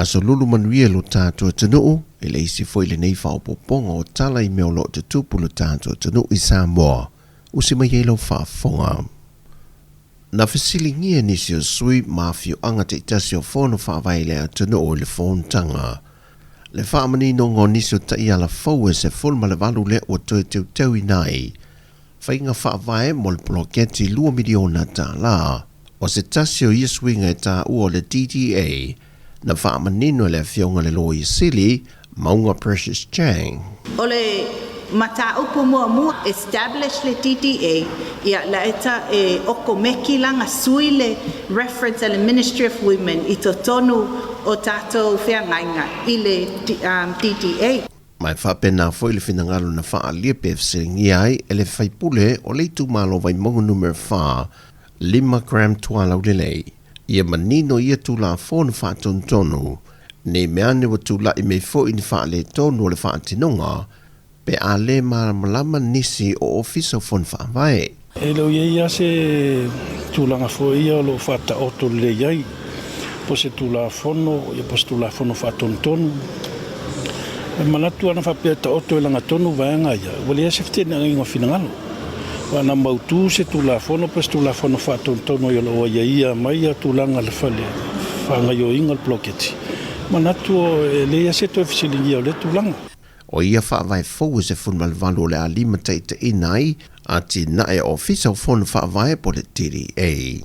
Aso lulu manuia lo tātua tanu, e le isi foi le nei whaopoponga o Tala I meo lo te tupu lo tātua tanu I Sāmoa, usi mai e lo whaafonga. Na whasilingia nisi o sui mawhio anga te itasi o whono whaavai lea tanu o le whontanga. Le whaamani nongo nisi o tai ala fau e se fulma le walu le o tue teu I nai. Whainga whaavai mo le ploketi 2 miliona Tala, o se tasi o iaswinga e tā ua le DDA, na whaamanino le whionga le loi sili, maunga Precious Chang. O le mataupu mua establish le DDA, ia la eta e oko meki langa sui le reference le Ministry of Women I to tonu o tātou whiangainga I le DDA. Mai whapena foi le whinangalo na whaalia pefsiringi ai, e le whaipule o le tūmalo vai mongu numero 5 gram tualau le lei. Ia manino ia tula fōna whātontonu, ne meane wa tula I mei fōi ni whaale tonu o le whātinonga, pe a le malama nisi o ofisa fōna whaavai. E lo ia se tulanga fōi ia lo whāta oto le iai, po se tula fono, ia po se tula fono whātontonu. E manatu ana whapea ta oto e langa tonu vaenga ia, wale ia se ftena ingo whinangalo. Wana mautu se tula fono pas tula fono whātontonu I lo ia mai a tulanga le whale whanga yo inga le ploketi. Manatu e lea se to fisilingi o le tulanga. O ia whaavai fōu se fun malvalo le a lima teite inai, a ti nae ofisa o fōna whaavai po le TDA.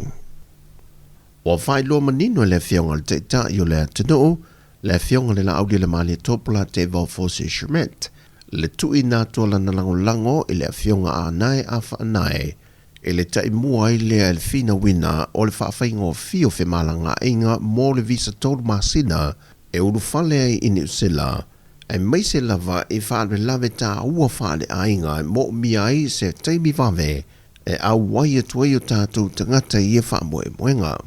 O whai loa manino le whionga le teita I o le atinu, le whionga le la audi le mali topula te Valforce Schmidt. Le tui nā tola na lango I le whionga a nae a whaanae, e le tai mua I lea le whina wina o le whaawhainga o whio whemalanga inga mō le visa tolu masina e uru whale ai I New Zealand, e meise lava I whaale lave tā ua whaale ainga mō mi ai se teimi wawe e au wai atuai o tātou tangata I e whaamoe moenga.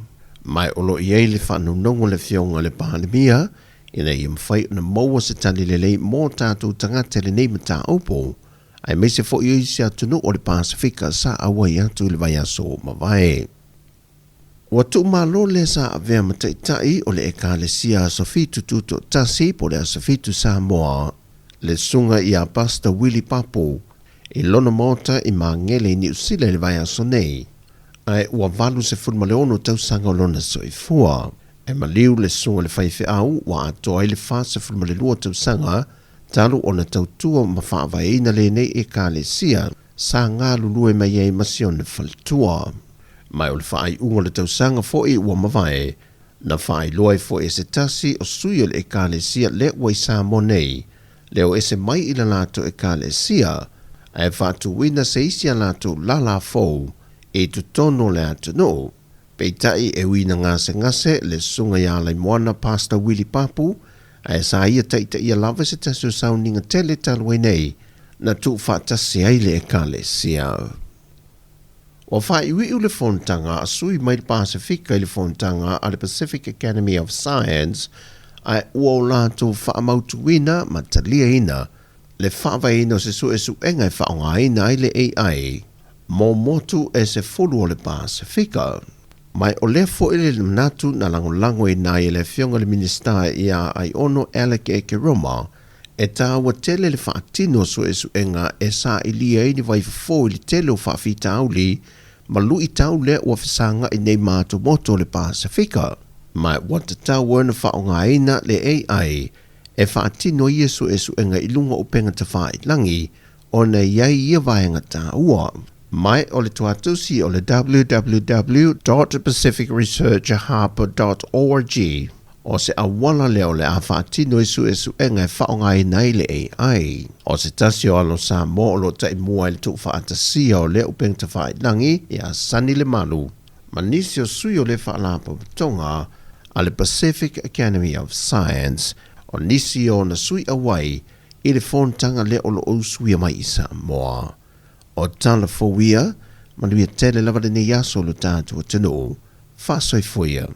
Mai olo I ei le whanunongo le whionga le pahalimia, ina I mwhai na maua se tali lelei mō tātou tangata le nei mata aupo, ai mei se fo I se atunu o le Pasifika sa awa I atu le vai aso mawai. Wa tu malo le sa avea mataitai o le ekalesia Sofitu tuto tasi po le Sofitu Samoa, le sunga I a Pastor Willie Papu, I lona mota I mangele I New Zealand le vai aso nei, ai ua valu se funmaleono tausanga o lona soifua. E maliu le sunga le whaiwhi au, wa atoa I le whasa fulma le lua tausanga, talu o na tautua ma whaavaina le nei e ka le sia, sa ngā lulue mai ei masion le whalitua. Mai o le whaai unga le tausanga fo I ua mawai, na whaai loai fo e se tasi o sui o le e ka le sia le wai Sāmoa nei, leo e se mai I la lato e ka le sia, e whātu wina se isi a lato lala fau, e tu tono le atu no. Peitai e wina ngase le sunga ia lai moana Pastor Willie Papu, a sa ia taita ia lava se tasu sauninga tele talwe nei, na tu whaatasi ai le e ka le sia. O whai iwi u le whontanga a sui mai le Pasifika I le whontanga a le Pacific Academy of Science, a ua o lātou whaamautu wina ma talia ina, le whaavaina se su e su enga e whaonga ina ai le AI, mō motu e se fulu o le Pasifika. Mai o le fo ile natu na lango I nai le whionga le minista I a ai ono Alec e ke Roma, e tā wa tele le whaatino so e su enga e sa I lia I ni vai fo I li tele o whaafita auli, ma lu I tau le ua whisanga I nei mātu moto le Pasifika. Mai wata tau wana whaonga ina le AI, e whaatino I so e su enga I lunga upenga ta whai langi, o na iai ia vaenga tā ua. Mai o le tuatusi o le www.pacificresearchharper.org o se awala leo le a whaatino esu enga e whaonga I nei le AI. O se tasi o alo Sāmoa o lo tai mua I le tu whaatasia o le upeng ta whai langi I a sani le malu. Manisi o sui o le whaalapa tonga a le Pacific Academy of Science o nisi o na sui awai I le whontanga le o lo usui mai I Sāmoa. O tala fōwia, manuia tele lava le ne yaso lo tātua tino, whasoi fuia.